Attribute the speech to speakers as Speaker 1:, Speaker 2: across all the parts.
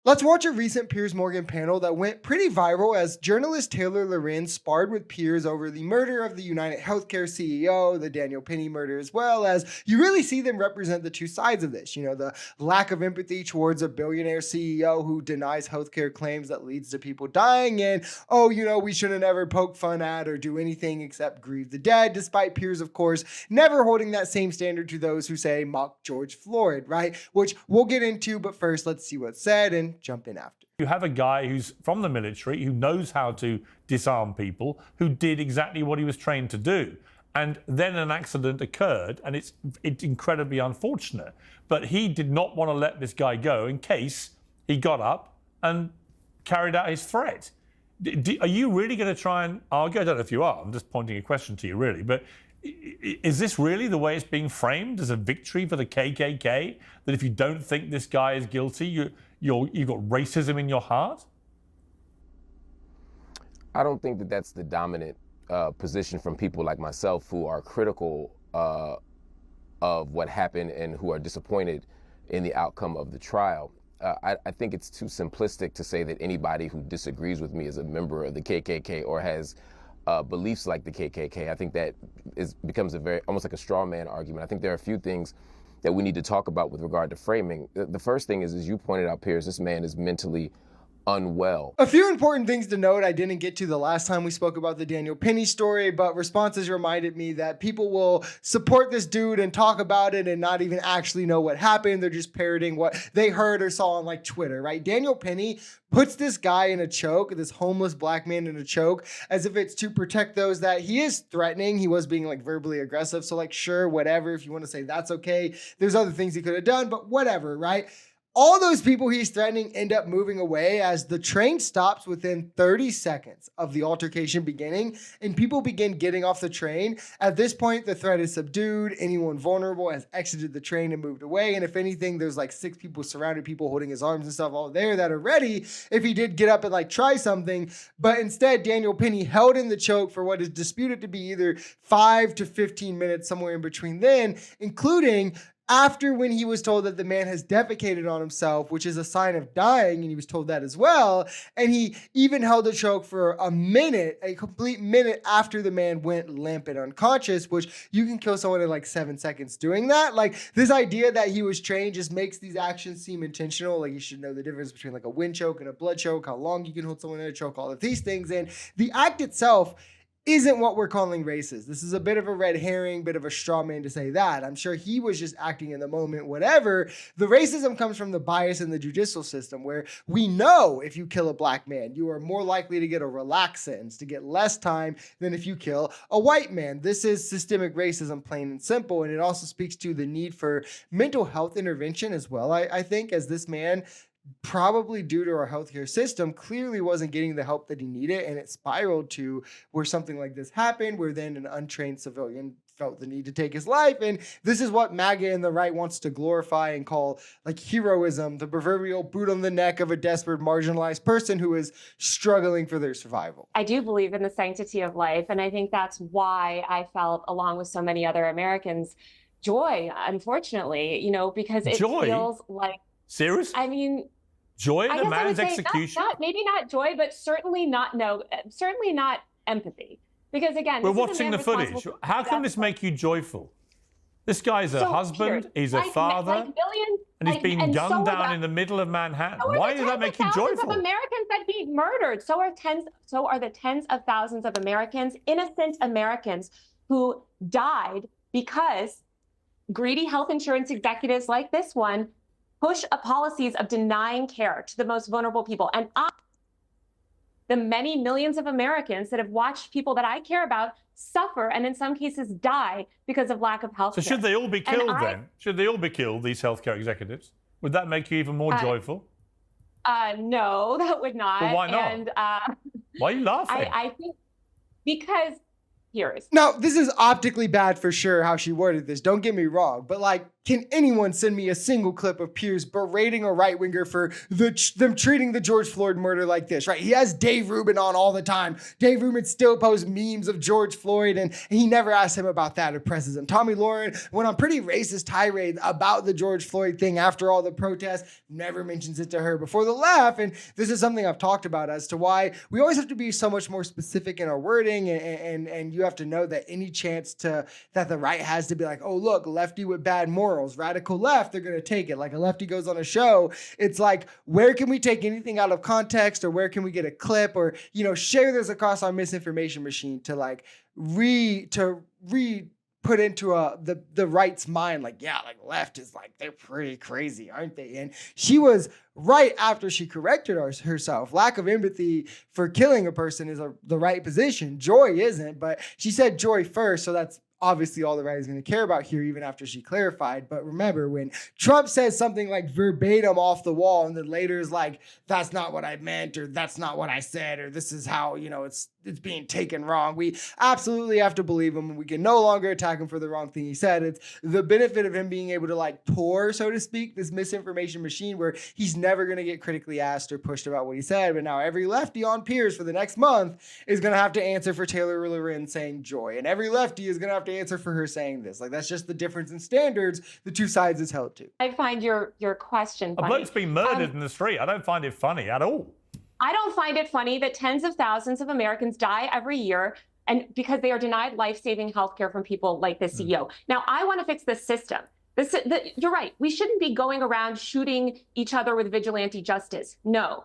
Speaker 1: Let's watch a recent Piers Morgan panel that went pretty viral as journalist Taylor Lorenz sparred with Piers over the murder of the United Healthcare CEO, the Daniel Penny murder, as well as you really see them represent the two sides of this. You know, the lack of empathy towards a billionaire CEO who denies healthcare claims that leads to people dying, and, oh, you know, we shouldn't ever poke fun at or do anything except grieve the dead, despite Piers, of course, never holding that same standard to those who say mock George Floyd, right? Which we'll get into, but first let's see what's said and jump in after.
Speaker 2: You have a guy who's from the military, who knows how to disarm people, who did exactly what he was trained to do. And then an accident occurred, and it's incredibly unfortunate. But he did not want to let this guy go in case he got up and carried out his threat. Are you really going to try and argue? I don't know if you are. I'm just pointing a question to you, really. But is this really the way it's being framed, as a victory for the KKK? That if you don't think this guy is guilty, you've got racism in your heart?
Speaker 3: I don't think that that's the dominant position from people like myself who are critical of what happened and who are disappointed in the outcome of the trial. I think it's too simplistic to say that anybody who disagrees with me is a member of the KKK or has beliefs like the KKK. I think that becomes almost like a straw man argument. I think there are a few things that we need to talk about with regard to framing. The first thing is, as you pointed out, Piers, this man is mentally unwell.
Speaker 1: A few important things to note I didn't get to the last time we spoke about the Daniel Penny story, but responses reminded me that people will support this dude and talk about it and not even actually know what happened. They're just parroting what they heard or saw on like Twitter, right? Daniel Penny puts this guy in a choke, this homeless black man in a choke, as if it's to protect those that he is threatening. He was being like verbally aggressive. So like, sure, whatever. If you want to say that's okay, there's other things he could have done, but whatever, right? All those people he's threatening end up moving away as the train stops within 30 seconds of the altercation beginning and people begin getting off the train. At this point, the threat is subdued. Anyone vulnerable has exited the train and moved away. And if anything, there's like 6 people surrounded, people holding his arms and stuff all there that are ready if he did get up and like try something. But instead, Daniel Penny held in the choke for what is disputed to be either 5 to 15 minutes, somewhere in between then, including after when he was told that the man has defecated on himself, which is a sign of dying, and he was told that as well. And he even held the choke for a minute, a complete minute after the man went limp and unconscious, which you can kill someone in like 7 seconds doing that. Like, this idea that he was trained just makes these actions seem intentional. Like, you should know the difference between like a wind choke and a blood choke, how long you can hold someone in a choke, all of these things. And the act itself isn't what we're calling racist. This is a bit of a red herring, bit of a straw man to say that. I'm sure he was just acting in the moment, whatever. The racism comes from the bias in the judicial system where we know if you kill a black man, you are more likely to get a relaxed sentence, to get less time than if you kill a white man. This is systemic racism, plain and simple. And it also speaks to the need for mental health intervention as well, I think, as this man, probably due to our healthcare system, clearly wasn't getting the help that he needed, and it spiraled to where something like this happened, where then an untrained civilian felt the need to take his life. And this is what MAGA and the right wants to glorify and call like heroism, the proverbial boot on the neck of a desperate, marginalized person who is struggling for their survival.
Speaker 4: I do believe in the sanctity of life, and I think that's why I felt, along with so many other Americans, joy, unfortunately, you know, because it feels like...
Speaker 2: Serious?
Speaker 4: I mean...
Speaker 2: Joy in a man's execution?
Speaker 4: Maybe not joy, but certainly not empathy. Because again,
Speaker 2: we're watching the footage. How can this make you joyful? This guy's a husband, he's a father, and he's being gunned down in the middle of Manhattan. Why does that make you joyful?
Speaker 4: Of Americans that he murdered. So are the tens of thousands of Americans, innocent Americans, who died because greedy health insurance executives like this one push policies of denying care to the most vulnerable people. And the many millions of Americans that have watched people that I care about suffer and in some cases die because of lack of health care.
Speaker 2: So should they all be killed then? Should they all be killed, these healthcare executives? Would that make you even more joyful?
Speaker 4: No, that would not.
Speaker 2: But why not?
Speaker 4: And,
Speaker 2: why are you laughing?
Speaker 4: I think because...
Speaker 1: Now, this is optically bad for sure how she worded this. Don't get me wrong. But like, can anyone send me a single clip of Piers berating a right winger for them treating the George Floyd murder like this, right? He has Dave Rubin on all the time. Dave Rubin still posts memes of George Floyd, and he never asked him about that or presses him. Tomi Lahren went on pretty racist tirade about the George Floyd thing after all the protests, never mentions it to her before the laugh. And this is something I've talked about as to why we always have to be so much more specific in our wording, and you have to know that any chance that the right has to be like, oh, look, lefty with bad morals, radical left, they're going to take it. Like a lefty goes on a show, it's like, where can we take anything out of context, or where can we get a clip, or, share this across our misinformation machine to like put into the right's mind, like, yeah, like left is like, they're pretty crazy, aren't they? And she was right after she corrected herself. Lack of empathy for killing a person is the right position. Joy isn't, but she said joy first, so that's obviously all the right is going to care about here, even after she clarified. But remember, when Trump says something like verbatim off the wall, and then later is like, that's not what I meant, or that's not what I said, or this is how, it's being taken wrong, we absolutely have to believe him, and we can no longer attack him for the wrong thing he said. It's the benefit of him being able to like pour, so to speak, this misinformation machine where he's never going to get critically asked or pushed about what he said. But now every lefty on Piers for the next month is going to have to answer for Taylor Lorenz saying joy, and every lefty is going to have to answer for her saying this. Like, that's just the difference in standards the two sides is held to.
Speaker 4: I find your question funny.
Speaker 2: A bloke's been murdered in the street. I don't find it funny at all.
Speaker 4: I don't find it funny that tens of thousands of Americans die every year, and because they are denied life-saving healthcare from people like the CEO. Now, I want to fix this system. You're right. We shouldn't be going around shooting each other with vigilante justice. No.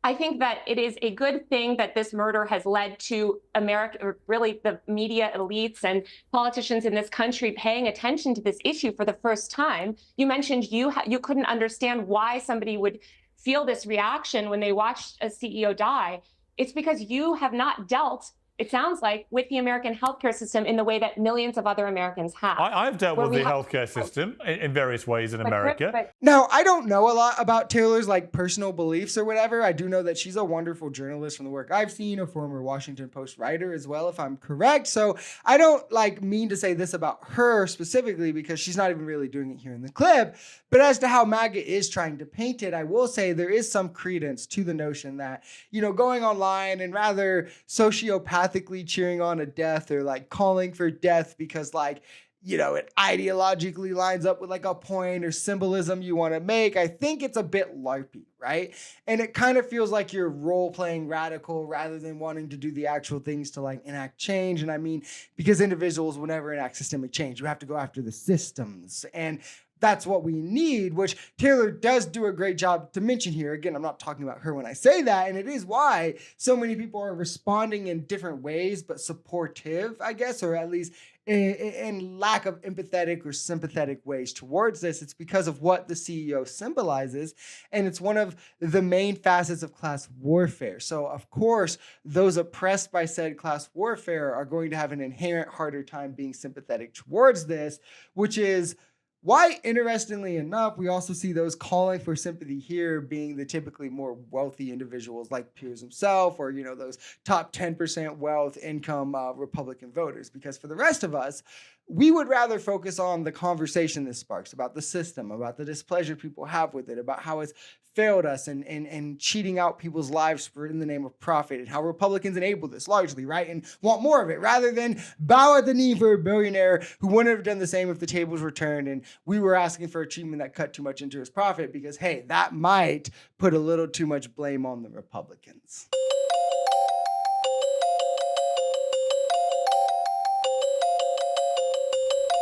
Speaker 4: I think that it is a good thing that this murder has led to America, or really the media elites and politicians in this country paying attention to this issue for the first time. You mentioned you couldn't understand why somebody would feel this reaction when they watched a CEO die. It's because you have not dealt, it sounds like, with the American healthcare system in the way that millions of other Americans have.
Speaker 2: I've dealt with the healthcare system in various ways in America.
Speaker 1: Now, I don't know a lot about Taylor's like personal beliefs or whatever. I do know that she's a wonderful journalist from the work I've seen, a former Washington Post writer as well, if I'm correct. So I don't mean to say this about her specifically, because she's not even really doing it here in the clip. But as to how MAGA is trying to paint it, I will say there is some credence to the notion that, going online and rather sociopathically cheering on a death, or like calling for death because it ideologically lines up with like a point or symbolism you want to make, I think it's a bit LARPy, right? And it kind of feels like you're role-playing radical rather than wanting to do the actual things to like enact change. And I mean, because individuals will never enact systemic change. You have to go after the systems. And that's what we need, which Taylor does do a great job to mention here. Again, I'm not talking about her when I say that, and it is why so many people are responding in different ways, but supportive, I guess, or at least in lack of empathetic or sympathetic ways towards this. It's because of what the CEO symbolizes, and it's one of the main facets of class warfare. So, of course, those oppressed by said class warfare are going to have an inherent harder time being sympathetic towards this, which is why, interestingly enough, we also see those calling for sympathy here being the typically more wealthy individuals like Piers himself, or, those top 10% wealth income Republican voters. Because for the rest of us, we would rather focus on the conversation this sparks about the system, about the displeasure people have with it, about how it's failed us and cheating out people's lives in the name of profit, and how Republicans enable this largely, right? And want more of it, rather than bow at the knee for a billionaire who wouldn't have done the same if the tables were turned and we were asking for a treatment that cut too much into his profit, because, hey, that might put a little too much blame on the Republicans.